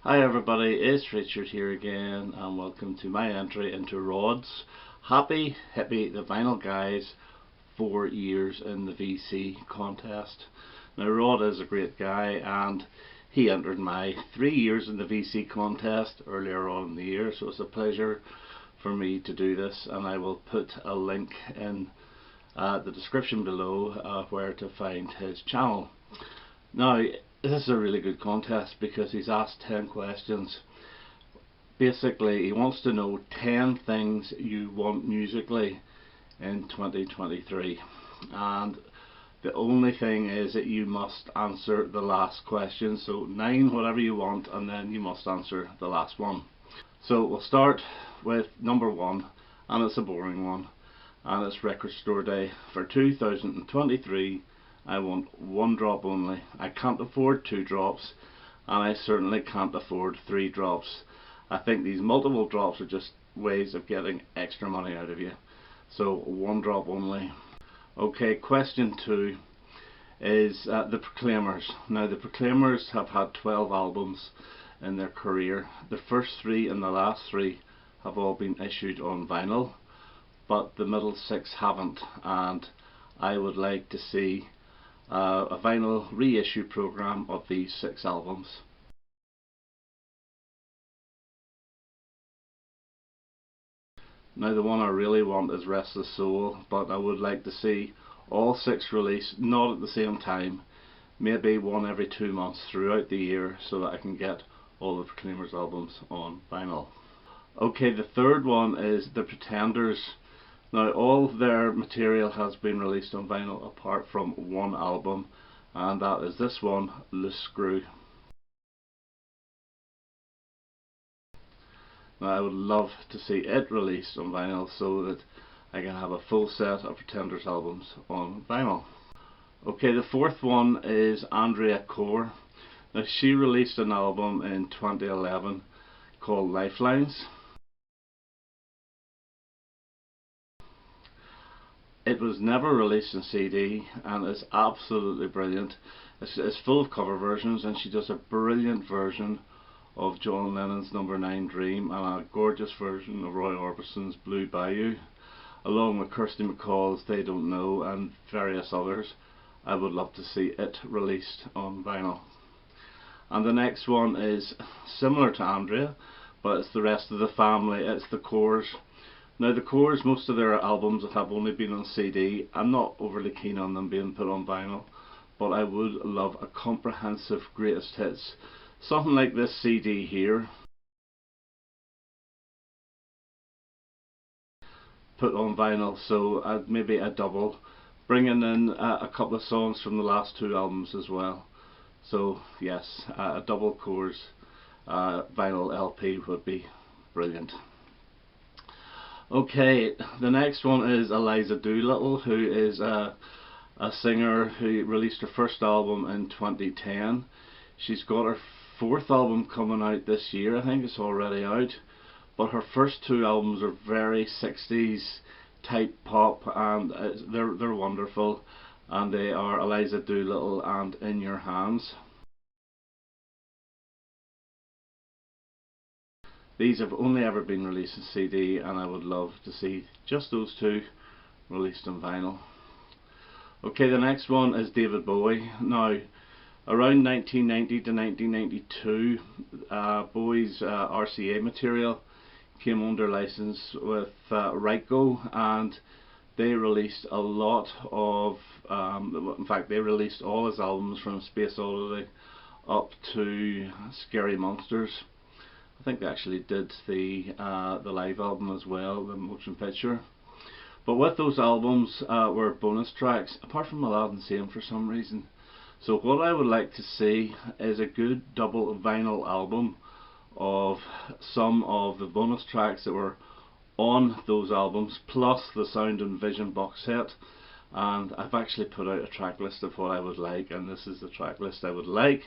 Hi everybody, it's Richard here again and welcome to my entry into Rod's Happy Hippie The Vinyl Guy's 4 years in the VC contest. Now Rod is a great guy and he entered my 3 years in the VC contest earlier on in the year, so it's a pleasure for me to do this, and I will put a link in the description below where to find his channel. Now this is a really good contest because he's asked 10 questions. Basically he wants to know 10 things you want musically in 2023, and the only thing is that you must answer the last question. So 9 whatever you want, and then you must answer the last one. So we'll start with number 1, and it's a boring one, and it's Record Store Day. For 2023 I want 1 drop only. I can't afford 2 drops, and I certainly can't afford 3 drops. I think these multiple drops are just ways of getting extra money out of you. So 1 drop only. Okay, question 2 is the Proclaimers. Now the Proclaimers have had 12 albums in their career. The first 3 and the last 3 have all been issued on vinyl, but the middle 6 haven't, and I would like to see a vinyl reissue program of these 6 albums. Now the one I really want is Restless Soul, but I would like to see all 6 released, not at the same time, maybe 1 every 2 months throughout the year, so that I can get all the Proclaimers albums on vinyl. Okay, the third one is the Pretenders. Now all of their material has been released on vinyl apart from 1 album, and that is this one, Loose Screw. Now I would love to see it released on vinyl so that I can have a full set of Pretenders albums on vinyl. Okay, the fourth one is Andrea Corr. Now she released an album in 2011 called Lifelines. It was never released in CD and is absolutely brilliant. It's full of cover versions, and she does a brilliant version of John Lennon's Number 9 Dream and a gorgeous version of Roy Orbison's Blue Bayou, along with Kirsty MacColl's They Don't Know and various others. I would love to see it released on vinyl. And the next one is similar to Andrea, but it's the rest of the family. It's the Corrs. Now the Corrs, most of their albums have only been on CD. I'm not overly keen on them being put on vinyl, but I would love a comprehensive greatest hits, something like this CD here, put on vinyl. So maybe a double, bringing in a couple of songs from the last 2 albums as well. So yes, a double Corrs vinyl LP would be brilliant. Okay, the next one is Eliza Doolittle, who is a singer who released her first album in 2010. She's got her 4th album coming out this year. I think it's already out, but her first 2 albums are very 60s type pop, and they're wonderful, and they are Eliza Doolittle and In Your Hands. These have only ever been released in CD, and I would love to see just those 2 released on vinyl. Okay, the next one is David Bowie. Now, around 1990 to 1992, Bowie's RCA material came under license with Ryko, and they released a lot of, in fact they released all his albums from Space Oddity up to Scary Monsters. I think they actually did the live album as well, the motion picture. But with those albums were bonus tracks, apart from Aladdin Sane for some reason. So what I would like to see is a good double vinyl album of some of the bonus tracks that were on those albums, plus the Sound and Vision box set. And I've actually put out a track list of what I would like, and this is the track list I would like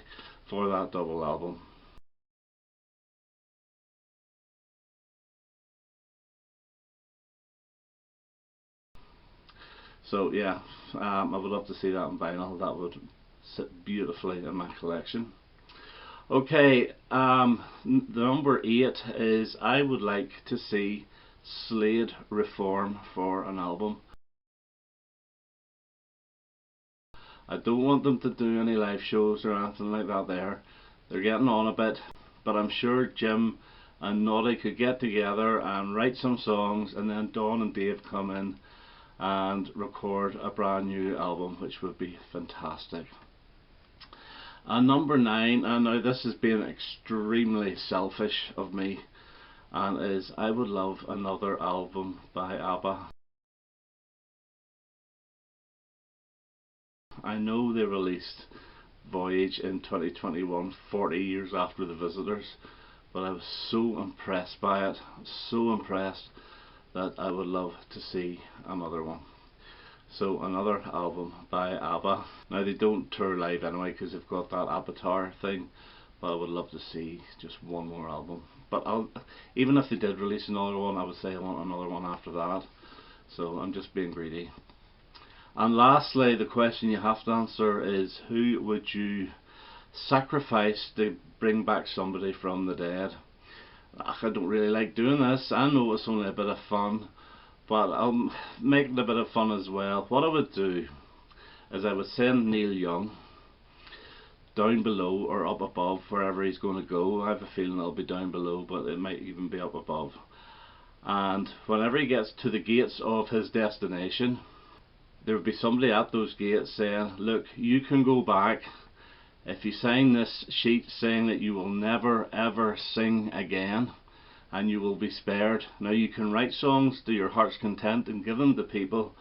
for that double album. So yeah, I would love to see that on vinyl. That would sit beautifully in my collection. Okay, the number 8 is I would like to see Slade reform for an album. I don't want them to do any live shows or anything like that there. They're getting on a bit, but I'm sure Jim and Noddy could get together and write some songs, and then Dawn and Dave come in and record a brand new album, which would be fantastic. And number 9, and now this has been extremely selfish of me, and is I would love another album by ABBA. I know they released Voyage in 2021, 40 years after The Visitors, but I was so impressed by it, so impressed, that I would love to see another one. So another album by ABBA. Now they don't tour live anyway because they've got that Avatar thing, but I would love to see just one more album. But even if they did release another one, I would say I want another one after that. So I'm just being greedy. And lastly, the question you have to answer is, who would you sacrifice to bring back somebody from the dead? I don't really like doing this. I know it's only a bit of fun, but I'll make it a bit of fun as well. What I would do is I would send Neil Young down below or up above, wherever he's going to go. I have a feeling it'll be down below, but it might even be up above. And whenever he gets to the gates of his destination, there would be somebody at those gates saying, look, you can go back if you sign this sheet saying that you will never ever sing again, and you will be spared. Now you can write songs to your heart's content and give them to people,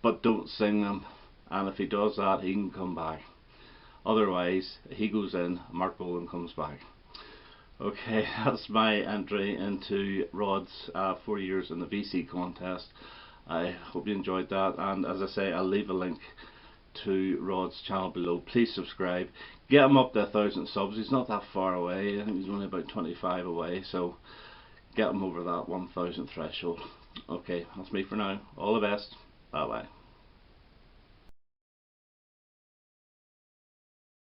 but don't sing them. And if he does that, he can come back. Otherwise, he goes in, Mark Bolan comes back. Okay, that's my entry into Rod's 4 years in the VC contest. I hope you enjoyed that, and as I say, I'll leave a link to Rod's channel below. Please subscribe, get him up to 1,000 subs. He's not that far away. I think he's only about 25 away, so get him over that 1,000 threshold. Okay, that's me for now. All the best. Bye bye.